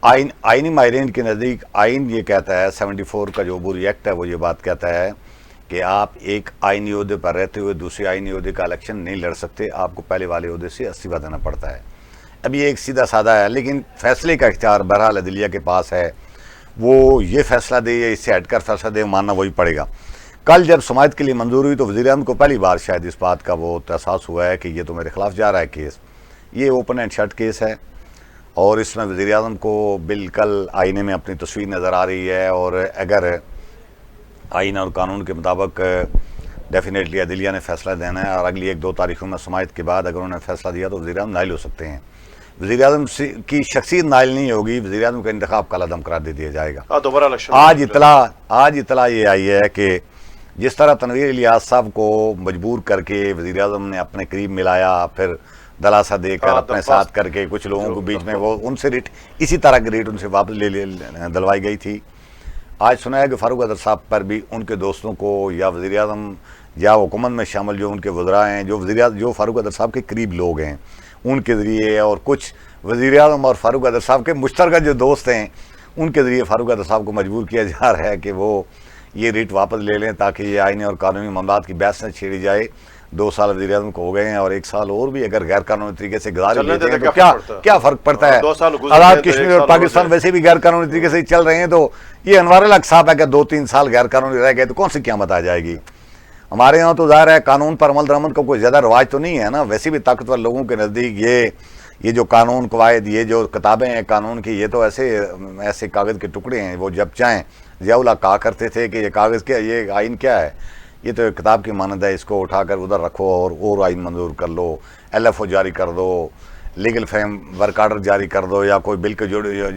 آئینی ماہرین کے نزدیک آئین یہ کہتا ہے 74 کا جو عبوری ایکٹ ہے وہ یہ بات کہتا ہے کہ آپ ایک آئینی عہدے پر رہتے ہوئے دوسرے آئینی عہدے کا الیکشن نہیں لڑ سکتے, آپ کو پہلے والے عہدے سے استعفیٰ دینا پڑتا ہے. اب یہ ایک سیدھا سادہ ہے لیکن فیصلے کا اختیار بہرحال عدلیہ کے پاس ہے, وہ یہ فیصلہ دے یا اس سے ہٹ کر فیصلہ دے ماننا وہی پڑے گا. کل جب سماعت کے لیے منظور ہوئی تو وزیر اعظم کو پہلی بار شاید اس بات کا وہ احساس ہوا ہے کہ یہ تو میرے خلاف جا رہا ہے کیس. یہ اوپن اینڈ شٹ کیس ہے اور اس میں وزیر اعظم کو بالکل آئینے میں اپنی تصویر نظر آ رہی ہے اور اگر آئین اور قانون کے مطابق ڈیفینیٹلی عدلیہ نے فیصلہ دینا ہے اور اگلی 1-2 تاریخوں میں سماعت کے بعد اگر انہوں نے فیصلہ دیا تو وزیر اعظم نائل ہو سکتے ہیں. وزیر اعظم کی شخصیت نائل نہیں ہوگی, وزیر اعظم کا انتخاب کل عدم قرار دے دیا جائے گا. دوبارہ الیکشن آج اطلاع یہ آئی ہے کہ جس طرح تنویر الیاس صاحب کو مجبور کر کے وزیر اعظم نے اپنے قریب ملایا, پھر دلاسا دے کر اپنے ساتھ کر کے کچھ لوگوں کو بیچ میں وہ ان سے ریٹ اسی طرح کی ریٹ ان سے واپس دلوائی گئی تھی. آج سنا ہے کہ فاروق قدر صاحب پر بھی ان کے دوستوں کو یا وزیر اعظم یا حکومت میں شامل جو ان کے وزراء ہیں جو فاروق قدر صاحب کے قریب لوگ ہیں ان کے ذریعے اور کچھ وزیر اعظم اور فاروق قدر صاحب کے مشترکہ جو دوست ہیں ان کے ذریعے فاروق قدر صاحب کو مجبور کیا جا رہا ہے کہ وہ یہ ریٹ واپس لے لیں تاکہ یہ آئینی اور قانونی معاملات کی بحث نہ چھیڑی جائے. 2 سال وزیر اعظم کو ہو گئے ہیں اور 1 سال اور بھی اگر غیر قانونی طریقے سے گزار لیتے ہیں تو کیا فرق پڑتا ہے؟ آزاد کشمیر اور پاکستان ویسے بھی غیر قانونی طریقے سے چل رہے ہیں, تو یہ انوار الحق صاحب ہے کہ 2-3 سال غیر قانونی رہ گئے تو کون سی قیامت آ جائے گی. ہمارے یہاں تو ظاہر ہے قانون پر عمل درآمد کا کوئی زیادہ رواج تو نہیں ہے نا. ویسے بھی طاقتور لوگوں کے نزدیک یہ جو قانون قواعد یہ جو کتابیں ہیں قانون کی یہ تو ایسے کاغذ کے ٹکڑے ہیں. وہ جب چاہیں ضیاء اللہ کہا کرتے تھے کہ یہ کاغذ کیا, یہ آئین کیا ہے, یہ تو ایک کتاب کی مانند ہے, اس کو اٹھا کر ادھر رکھو اور آئین منظور کر لو, LFO جاری کر دو, لیگل فریم ورک آرڈر جاری کر دو, یا کوئی بل کے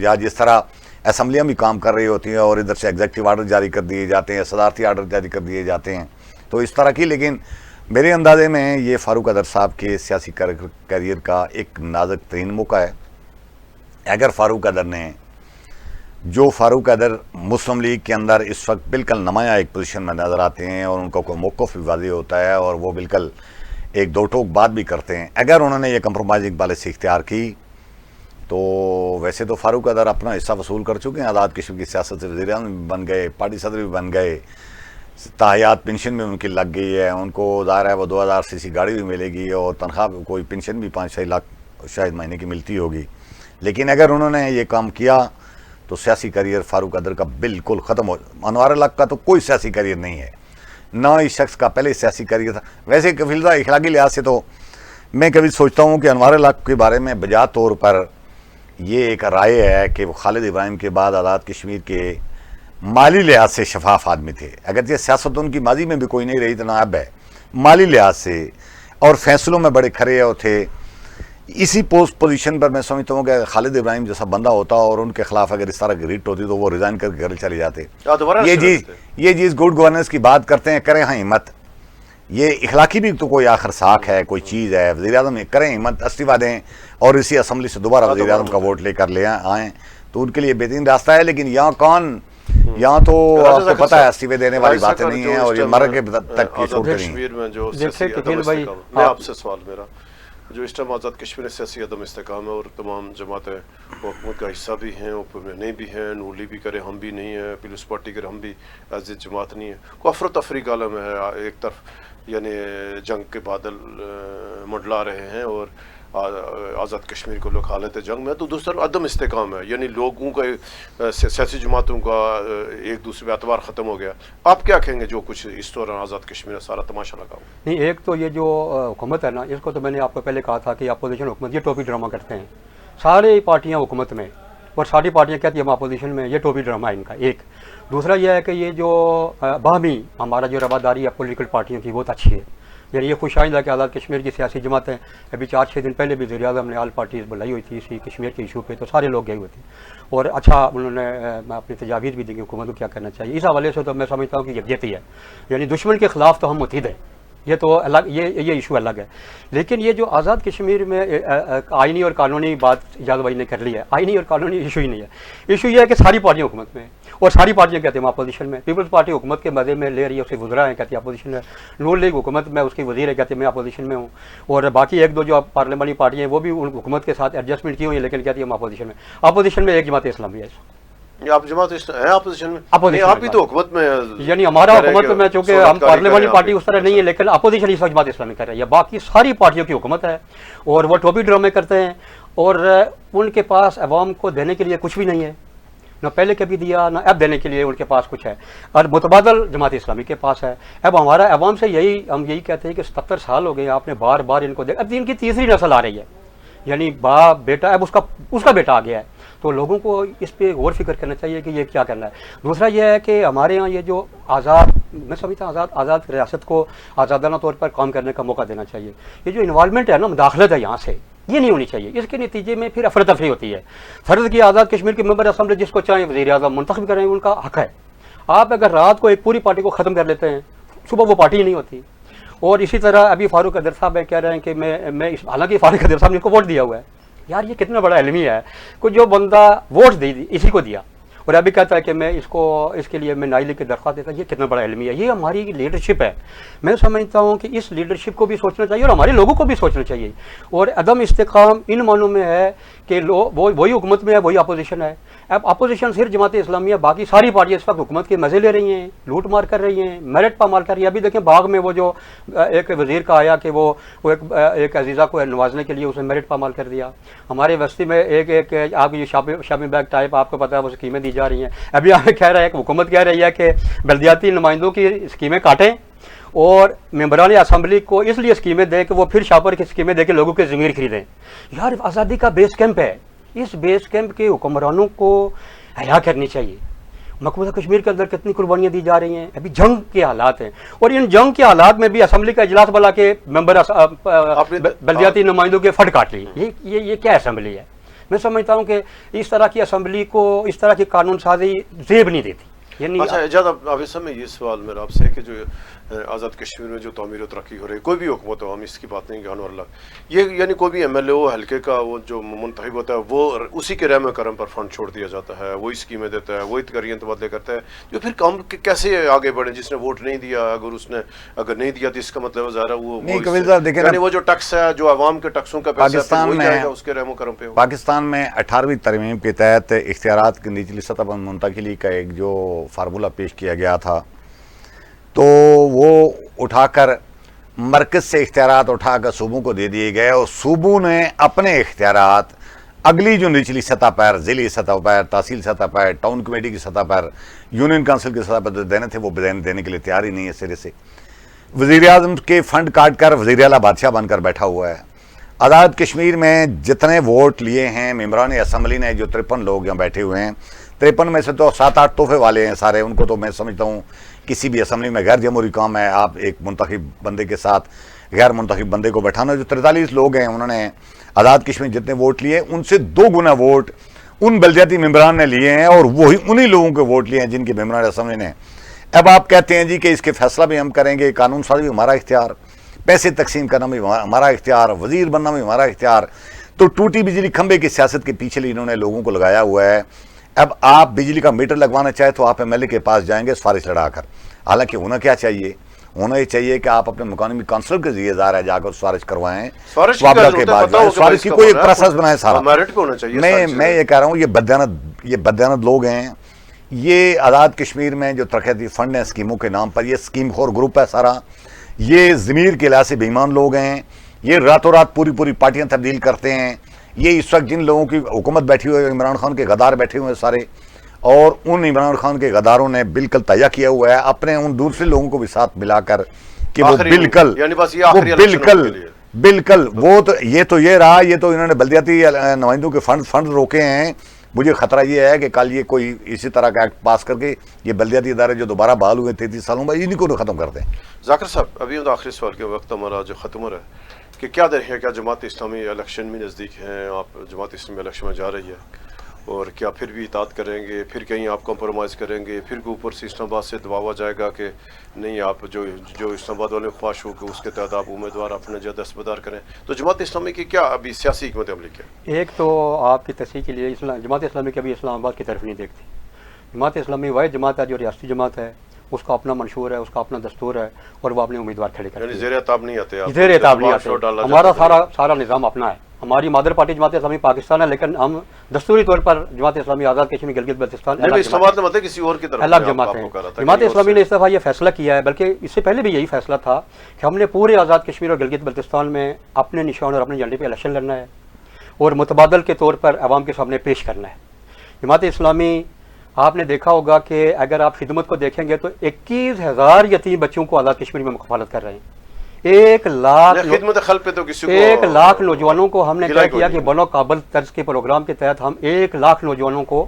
یا جس طرح اسمبلیاں بھی کام کر رہی ہوتی ہیں اور ادھر سے ایگزیکٹو آرڈر جاری کر دیے جاتے ہیں, صدارتی آرڈر جاری کر دیے جاتے ہیں, تو اس طرح کی. لیکن میرے اندازے میں یہ فاروق قدر صاحب کے سیاسی کیریئر کا ایک نازک ترین موقع ہے. اگر فاروق قدر مسلم لیگ کے اندر اس وقت بالکل نمایاں ایک پوزیشن میں نظر آتے ہیں اور ان کا کوئی موقف بھی واضح ہوتا ہے اور وہ بالکل ایک دو ٹوک بات بھی کرتے ہیں, اگر انہوں نے یہ کمپرومائزنگ پالیسی اختیار کی تو ویسے تو فاروق قدر اپنا حصہ وصول کر چکے ہیں. آزاد کشمیر کی سیاست سے وزیر اعظم بھی بن گئے, پارٹی صدر بھی بن گئے, تاحیات پنشن بھی ان کی لگ گئی ہے, ان کو ظاہر ہے وہ 2000 cc گاڑی بھی ملے گی اور تنخواہ کوئی پنشن بھی 5-6 لاکھ شاید مہینے کی ملتی ہوگی. لیکن اگر انہوں نے یہ کام کیا تو سیاسی کیریئر فاروق قدر کا بالکل ختم ہو. انوار الحق کا تو کوئی سیاسی کیریئر نہیں ہے, نہ اس شخص کا پہلے سیاسی کیریئر تھا. ویسے کفیل صاحب اخلاقی لحاظ سے تو میں کبھی سوچتا ہوں کہ انوار الحق کے بارے میں بجا طور پر یہ ایک رائے ہے کہ وہ خالد ابراہیم کے بعد آزاد کشمیر کے مالی لحاظ سے شفاف آدمی تھے. اگرچہ سیاست ان کی ماضی میں بھی کوئی نہیں رہی تو نہ اب ہے, مالی لحاظ سے اور فیصلوں میں بڑے کھڑے تھے. اسی پوزیشن پر میں سمجھتا ہوں کہ خالد ابراہیم جیسا بندہ ہوتا اور ان کے خلاف اگر اس طرح کی ریٹ ہوتی تو وہ ریزائن کر کے گھر چلے جاتے. یہ چیز گڈ گورننس کی بات کرتے ہیں, کریں ہاں ہمت, یہ اخلاقی بھی تو کوئی آخر ساکھ ہے, کوئی چیز ہے. وزیر اعظم کریں ہمت, استعفیٰ دیں اور اسی اسمبلی سے دوبارہ وزیر اعظم کا ووٹ لے کر لے آئیں تو ان کے لیے بہترین راستہ ہے. لیکن یہاں تو آپ کو پتہ ہے استعفے دینے والی باتیں نہیں ہیں اور یہ مر کے تک یہ چھوڑتے نہیں. میں آپ سے سوال میرا جو اس ٹائم آزاد کشمیر سیاسی عدم استحکام ہے اور تمام جماعتیں حکومت کا حصہ بھی ہیں, اوپر میں نہیں بھی ہیں, نولی بھی کرے ہم بھی نہیں ہیں, پیپلز پارٹی کرے ہم بھی ایز اے جماعت نہیں ہے. کوئی افرتفری کا عالم ہے, ایک طرف یعنی جنگ کے بادل منڈلا رہے ہیں اور آزاد کشمیر کو لوگ حالت جنگ میں, تو دوسری طرف عدم استحکام ہے, یعنی لوگوں کا سیاسی جماعتوں کا ایک دوسرے پہ اعتبار ختم ہو گیا. آپ کیا کہیں گے جو کچھ اس دوران آزاد کشمیر سارا تماشا لگا ہوا؟ نہیں, ایک تو یہ جو حکومت ہے نا, اس کو تو میں نے آپ کو پہلے کہا تھا کہ اپوزیشن حکومت یہ ٹوپی ڈرامہ کرتے ہیں. سارے پارٹیاں حکومت میں اور ساری پارٹیاں کہتی ہیں ہم اپوزیشن میں, یہ ٹوپی ڈرامہ ہے ان کا. ایک دوسرا یہ ہے کہ یہ جو باہمی ہمارا جو رواداری ہے پولیٹیکل پارٹیوں کی بہت اچھی ہے. یعنی یہ خوش آئندہ کہ آزاد کشمیر کی سیاسی جماعتیں ابھی 4-6 دن پہلے بھی وزیر اعظم نے آل پارٹیز بلائی ہوئی تھی اسی کشمیر کے ایشو پہ, تو سارے لوگ گئے ہوئے تھے اور اچھا انہوں نے اپنی تجاویز بھی دی کہ حکومت کو کیا کرنا چاہیے. اس حوالے سے تو میں سمجھتا ہوں کہ یکجہتی ہے, یعنی دشمن کے خلاف تو ہم متحد ہیں, یہ تو الگ یہ ایشو الگ ہے. لیکن یہ جو آزاد کشمیر میں آئینی اور قانونی بات ایجاد بھائی نے کر لی ہے, آئینی اور قانونی ایشو ہی نہیں ہے. ایشو یہ ہے کہ ساری پارٹیاں حکومت میں اور ساری پارٹیاں کہتے ہیں اپوزیشن میں. پیپلز پارٹی حکومت کے مزے میں لے رہی ہے, اس کے وزراء ہیں کہتے ہیں اپوزیشن میں. نون لیگ حکومت میں اس کے وزیر ہے کہتے ہیں میں اپوزیشن میں ہوں, اور باقی ایک دو جو پارلیمانی پارٹیاں ہیں وہ بھی حکومت کے ساتھ ایڈجسٹمنٹ کی ہوئی ہیں لیکن کہتی ہیں ہم اپوزیشن میں. اپوزیشن میں ایک جماعت اسلامی ہے. آپ جماعت ہیں اپوزیشن میں, آپ ہی تو حکومت میں, یعنی ہمارا حکومت میں چونکہ ہم پارلیمانی پارٹی اس طرح نہیں ہے لیکن اپوزیشن اس وقت جماعت اسلامی کر رہی ہے. باقی ساری پارٹیوں کی حکومت ہے اور وہ ٹوپی ڈرامے کرتے ہیں اور ان کے پاس عوام کو دینے کے لیے کچھ بھی نہیں ہے, نہ پہلے کبھی دیا نہ اب دینے کے لیے ان کے پاس کچھ ہے, اور متبادل جماعت اسلامی کے پاس ہے. اب ہمارا عوام سے ہم یہی کہتے ہیں کہ 77 سال ہو گئے آپ نے بار بار ان کو اب ان کی تیسری نسل آ رہی ہے, یعنی باپ بیٹا, اب اس کا بیٹا آ گیا ہے. تو لوگوں کو اس پہ غور فکر کرنا چاہیے کہ یہ کیا کرنا ہے. دوسرا یہ ہے کہ ہمارے ہاں یہ جو میں سمجھتا ہوں آزاد ریاست کو آزادانہ طور پر کام کرنے کا موقع دینا چاہیے. یہ جو انوالومنٹ ہے نا, مداخلت ہے یہاں سے, یہ نہیں ہونی چاہیے. اس کے نتیجے میں پھر افراتفری ہوتی ہے. فرض کی آزاد کشمیر کے ممبر اسمبلی جس کو چاہیں وزیر اعظم منتخب کریں, ان کا حق ہے. آپ اگر رات کو ایک پوری پارٹی کو ختم کر لیتے ہیں, صبح وہ پارٹی ہی نہیں ہوتی. اور اسی طرح ابھی فاروق قادر صاحب کہہ رہے ہیں کہ میں حالانکہ فاروق قادر صاحب نے اس کو ووٹ دیا ہوا ہے. یار یہ کتنا بڑا علمی ہے کہ جو بندہ ووٹ اسی کو دیا اور ابھی کہتا ہے کہ میں اس کے لیے میں نائلی کی درخواست دیتا. یہ کتنا بڑا علمی ہے, یہ ہماری لیڈرشپ ہے. میں سمجھتا ہوں کہ اس لیڈرشپ کو بھی سوچنا چاہیے اور ہمارے لوگوں کو بھی سوچنا چاہیے. اور عدم استحکام ان معنوں میں ہے کہ وہی حکومت میں ہے وہی اپوزیشن ہے. اب اپوزیشن صرف جماعت اسلامیہ, باقی ساری پارٹیاں اس وقت حکومت کے مزے لے رہی ہیں, لوٹ مار کر رہی ہیں, میرٹ پامال کر رہی ہیں. ابھی دیکھیں باغ میں وہ جو ایک وزیر کا آیا کہ وہ ایک عزیزہ کو نوازنے کے لیے اسے میرٹ پامال کر دیا. ہمارے بستی میں ایک آپ یہ شاپنگ بیگ ٹائپ آپ کو پتا ہے وہ اسکیمیں دی جا رہی ہیں. ابھی آپ کہہ رہا ہے کہ حکومت کہہ رہی ہے کہ بلدیاتی نمائندوں کی اسکیمیں کاٹیں اور ممبران اسمبلی کو اس لیے اسکیمیں دیں کہ وہ پھر شاپر کی اسکیمیں دے کے لوگوں کے ضمیر خریدیں. یار آزادی کا بیس کیمپ ہے, اس بیس کیمپ کے حکمرانوں کو حیا کرنی چاہیے. مقبوضہ کشمیر کے اندر کتنی قربانیاں دی جا رہی ہیں, ابھی جنگ کے حالات ہیں اور ان جنگ کے حالات میں بھی اسمبلی کا اجلاس بلا کے ممبر بلدیاتی نمائندوں کے فٹ کاٹ لی. یہ کیا اسمبلی ہے؟ میں سمجھتا ہوں کہ اس طرح کی اسمبلی کو اس طرح کی قانون سازی زیب نہیں دیتی. اچھا اجازت اب اس میں یہ سوال میرا آپ سے کہ جو آزاد کشمیر میں جو تعمیر و ترقی ہو رہی ہے, کوئی بھی حکومت ہو, ہم اس کی بات نہیں کہ انور اللہ, یہ یعنی کوئی بھی ایم ایل اے ہو حلقے کا وہ جو منتخب ہوتا ہے وہ اسی کے رحم کرم پر فنڈ چھوڑ دیا جاتا ہے, وہی اسکیمیں دیتا ہے, وہی تقریریں تبادلے کرتا ہے, جو پھر کام کیسے آگے بڑھے. جس نے ووٹ نہیں دیا اگر نہیں دیا تو اس کا مطلب ظاہر ہے یعنی وہ جو ٹیکس ہے جو عوام کے ٹیکسوں کا پیسہ ہے اس کے رحم و کرم پہ. پاکستان میں 18ویں ترمیم کے تحت اختیارات کی نچلی سطح پر منتقلی کا ایک جو فارمولہ پیش کیا گیا تھا, تو وہ اٹھا کر مرکز سے اختیارات اٹھا کر صوبوں کو دے دیے گئے اور صوبوں نے اپنے اختیارات اگلی جو نچلی سطح پر, ضلعی سطح پر, تحصیل سطح پر, ٹاؤن کمیٹی کی سطح پر, یونین کونسل کی سطح پر دینے تھے وہ دینے کے لیے تیار ہی نہیں ہے سرے سے. وزیر اعظم کے فنڈ کاٹ کر وزیر اعلیٰ بادشاہ بن کر بیٹھا ہوا ہے. آزاد کشمیر میں جتنے ووٹ لیے ہیں ممبران اسمبلی نے, جو 53 لوگ یہاں بیٹھے ہوئے ہیں, 53 میں سے تو 7-8 تحفے والے ہیں سارے. ان کو تو میں سمجھتا ہوں کسی بھی اسمبلی میں غیر جمہوری کام ہے آپ ایک منتخب بندے کے ساتھ غیر منتخب بندے کو بیٹھانا. جو 43 لوگ ہیں انہوں نے آزاد کشمیر جتنے ووٹ لیے ان سے 2 گنا ووٹ ان بلدیاتی ممبران نے لیے ہیں اور وہی انہی لوگوں کے ووٹ لیے ہیں جن کے ممبران اسمبلی نے. اب آپ کہتے ہیں جی کہ اس کے فیصلہ بھی ہم کریں گے, قانون سازی بھی ہمارا اختیار, پیسے تقسیم کرنا بھی ہمارا اختیار, وزیر بننا بھی ہمارا اختیار. تو ٹوٹی بجلی کھمبے کی سیاست کے پیچھے انہوں نے لوگوں کو لگایا ہوا ہے. اب آپ بجلی کا میٹر لگوانا چاہے تو آپ ایم ایل اے کے پاس جائیں گے سفارش لڑا کر. حالانکہ ہونا کیا چاہیے, ہونا یہ چاہیے کہ آپ اپنے مقامی کونسلر کے ذریعے ظاہر ہے جا کر سفارش کروائیں, وابلہ کے بعد سفارش کی کوئی ایک پروسیس بنائیں سارا. میں یہ کہہ رہا ہوں یہ بددیانت لوگ ہیں. یہ آزاد کشمیر میں جو ترقیاتی فنڈ ہیں اسکیموں کے نام پر, یہ اسکیم خور گروپ ہے سارا. یہ ضمیر کے لحاظ سے بے ایمان لوگ ہیں. یہ راتوں رات پوری پارٹیاں تبدیل کرتے ہیں. یہ اس وقت جن لوگوں کی حکومت بیٹھی ہوئی ہے, عمران خان کے غدار بیٹھے ہوئے ہیں سارے, اور ان عمران خان کے غداروں نے بالکل تہیہ کیا ہوا ہے اپنے ان دوسرے لوگوں کو بھی ساتھ ملا کر کہ وہ بالکل وہ تو یہ رہا. یہ تو انہوں نے بلدیاتی نمائندوں کے فنڈ روکے ہیں, مجھے خطرہ یہ ہے کہ کل یہ کوئی اسی طرح کا ایکٹ پاس کر کے یہ بلدیاتی ادارے جو دوبارہ بحال ہوئے 33 سالوں میں انہیں کو ختم کر دیں. ذاکر صاحب ابھی آخری سوال کے وقت ہمارا جو ختم ہو رہا ہے کہ کیا دیکھیں کیا جماعت اسلامی الیکشن میں نزدیک ہیں, آپ جماعت اسلامی الیکشن میں جا رہی ہے اور کیا پھر بھی اطاعت کریں گے, پھر کہیں آپ کمپرومائز کریں گے, پھر اوپر سے اسلام آباد سے دباؤ آ جائے گا کہ نہیں آپ جو اسلام آباد والے خواہش ہو کہ اس کے تحت آپ امیدوار اپنے جو دستبردار کریں, تو جماعت اسلامی کی کیا ابھی سیاسی حکمت عملی کیا؟ ایک تو آپ کی تصحیح کے لیے جماعت اسلامی کبھی اسلام آباد کی طرف نہیں دیکھتی. جماعت اسلامی واحد جماعت ہے جو ریاستی جماعت ہے, اس کا اپنا منشور ہے, اس کا اپنا دستور ہے اور وہ اپنے امیدوار کھڑے کرتے ہیں. زیر اعتاب نہیں آتے, زیر اعتاب نہیں آتے. ہمارا سارا نظام اپنا ہے. ہماری مادر پارٹی جماعت اسلامی پاکستان ہے, لیکن ہم دستوری طور پر جماعت اسلامی آزاد کشمیر گلگت بلتستان کسی اور کی طرف الگ جماعت ہے. جماعت اسلامی نے اس دفعہ یہ فیصلہ کیا ہے, بلکہ اس سے پہلے بھی یہی فیصلہ تھا کہ ہم نے پورے آزاد کشمیر اور گلگت بلتستان میں اپنے نشان اور اپنے جھنڈے پہ الیکشن لڑنا ہے اور متبادل کے طور پر عوام کے سامنے پیش کرنا ہے. جماعت اسلامی آپ نے دیکھا ہوگا کہ اگر آپ خدمت کو دیکھیں گے تو 21,000 یتیم بچوں کو آزاد کشمیر میں مکفالت کر رہے ہیں. 1 لاکھ نوجوانوں کو ہم نے طے کیا کہ بنو قابل طرز کے پروگرام کے تحت ہم 1 لاکھ نوجوانوں کو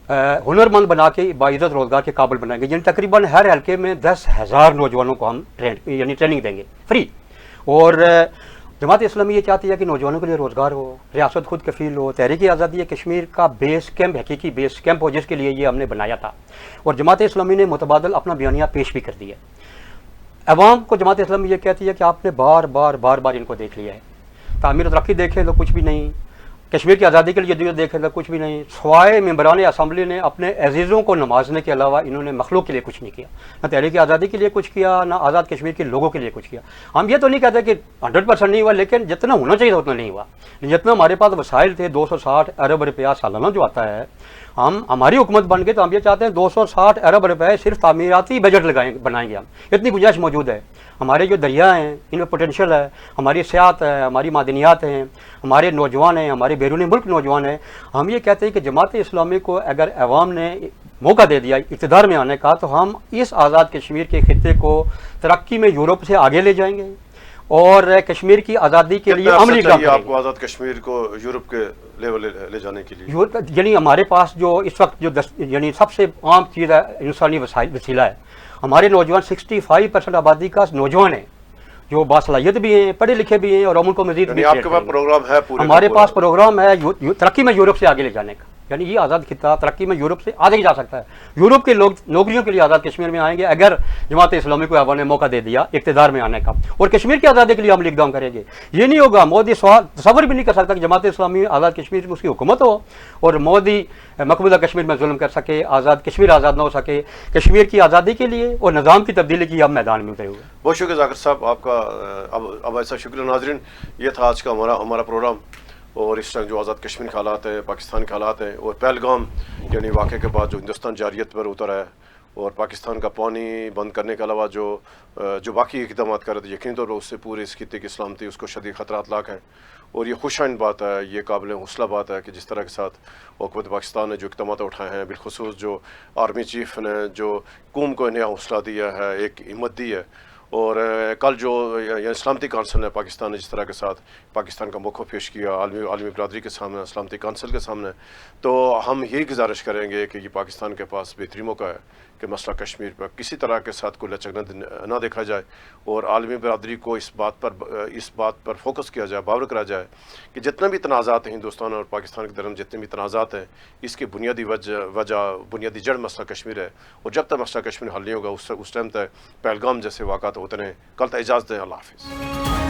ہنرمند بنا کے باعزت روزگار کے قابل بنائیں گے. یعنی تقریباً ہر حلقے میں 10,000 نوجوانوں کو ہم ٹریننگ دیں گے فری. اور جماعت اسلامی یہ چاہتی ہے کہ نوجوانوں کے لیے روزگار ہو, ریاست خود کفیل ہو, تحریک آزادی کشمیر کا بیس کیمپ, حقیقی بیس کیمپ ہو, جس کے لیے یہ ہم نے بنایا تھا. اور جماعت اسلامی نے متبادل اپنا بیانیہ پیش بھی کر دیا. عوام کو جماعت اسلامی یہ کہتی ہے کہ آپ نے بار بار ان کو دیکھ لیا ہے. تعمیر و ترقی دیکھیں تو کچھ بھی نہیں, کشمیر کی آزادی کے لیے جدوجہد دیکھیں تو کچھ بھی نہیں. سوائے ممبران اسمبلی نے اپنے عزیزوں کو نوازنے کے علاوہ انہوں نے مخلوق کے لیے کچھ نہیں کیا. نہ تحریک آزادی کے لیے کچھ کیا, نہ آزاد کشمیر کے لوگوں کے لیے کچھ کیا. ہم یہ تو نہیں کہتے کہ 100% نہیں ہوا, لیکن جتنا ہونا چاہیے اتنا نہیں ہوا. جتنا ہمارے پاس وسائل تھے, 260 ارب روپیہ سالانہ جو آتا ہے, ہماری حکومت بن گئی تو ہم یہ چاہتے ہیں 260 ارب روپے صرف تعمیراتی بجٹ بنائیں گے. ہم اتنی گنجائش موجود ہے. ہمارے جو دریا ہیں ان میں پوٹینشیل ہے, ہماری سیاحت ہے, ہماری معدنیات ہیں, ہمارے نوجوان ہیں, ہمارے بیرون ملک نوجوان ہیں. ہم یہ کہتے ہیں کہ جماعت اسلامی کو اگر عوام نے موقع دے دیا اقتدار میں آنے کا, تو ہم اس آزاد کشمیر کے خطے کو ترقی میں یورپ سے آگے لے جائیں گے اور کشمیر کی آزادی کے لیے عملی کام کریں گے. آپ کو آزاد کشمیر کو یورپ کے لیول لے جانے کے لیے, یعنی ہمارے پاس جو اس وقت جو یعنی سب سے عام چیز ہے انسانی وسیلہ ہے. ہمارے نوجوان 65% آبادی کا نوجوان ہیں جو باصلاحیت بھی ہیں, پڑھے لکھے بھی ہیں, اور عمر کو مزید بھی. آپ کے پاس پروگرام ہے پورے, ہمارے پاس پروگرام ہے ترقی میں یورپ سے آگے لے جانے کا. یعنی یہ آزاد خطہ ترقی میں یورپ سے آگے جا سکتا ہے. یورپ کے لوگ نوکریوں کے لیے آزاد کشمیر میں آئیں گے اگر جماعت اسلامی کو عوام نے موقع دے دیا اقتدار میں آنے کا, اور کشمیر کی آزادی کے لیے ہم اقدام کریں گے. یہ نہیں ہوگا, مودی تصور بھی نہیں کر سکتا کہ جماعت اسلامی آزاد کشمیر میں اس کی حکومت ہو اور مودی مقبوضہ کشمیر میں ظلم کر سکے, آزاد کشمیر آزاد نہ ہو سکے. کشمیر کی آزادی کے لیے اور نظام کی تبدیلی کی ہم میدان میں اترے ہوئے. بہت شکریہ ذاکر صاحب آپ کا. اب ایسا شکریہ ناظرین, یہ تھا آج کا ہمارا پروگرام. اور اس وقت جو آزاد کشمیر کے حالات ہیں, پاکستان کے حالات ہیں, اور پہلگام یعنی واقعے کے بعد جو ہندوستان جارحیت پر اترا ہے اور پاکستان کا پانی بند کرنے کے علاوہ جو باقی اقدامات کر رہے تھے, یقینی طور پر اس سے پورے اس خطے کی سلامتی اس کو شدید خطرات لاحق ہیں. اور یہ خوشائن بات ہے, یہ قابل حوصلہ بات ہے کہ جس طرح کے ساتھ حکومت پاکستان نے جو اقدامات اٹھائے ہیں, بالخصوص جو آرمی چیف نے جو قوم کو نیا حوصلہ دیا ہے, ایک ہمت دی ہے. اور کل جو سلامتی کونسل نے پاکستان نے جس طرح کے ساتھ پاکستان کا موقف پیش کیا عالمی برادری کے سامنے, سلامتی کونسل کے سامنے, تو ہم یہی گزارش کریں گے کہ یہ پاکستان کے پاس بہترین موقع ہے کہ مسئلہ کشمیر پر کسی طرح کے ساتھ کوئی لچک نہ دیکھا جائے, اور عالمی برادری کو اس بات پر فوکس کیا جائے, باور کرا جائے کہ جتنے بھی تنازعات ہیں ہندوستان اور پاکستان کے درمیان, جتنے بھی تنازعات ہیں, اس کی بنیادی بنیادی جڑ مسئلہ کشمیر ہے. اور جب تک مسئلہ کشمیر حل نہیں ہوگا اس ٹائم تک پہلگام جیسے واقعات ہوتے رہیں. کل تک اجازت دیں. اللہ حافظ.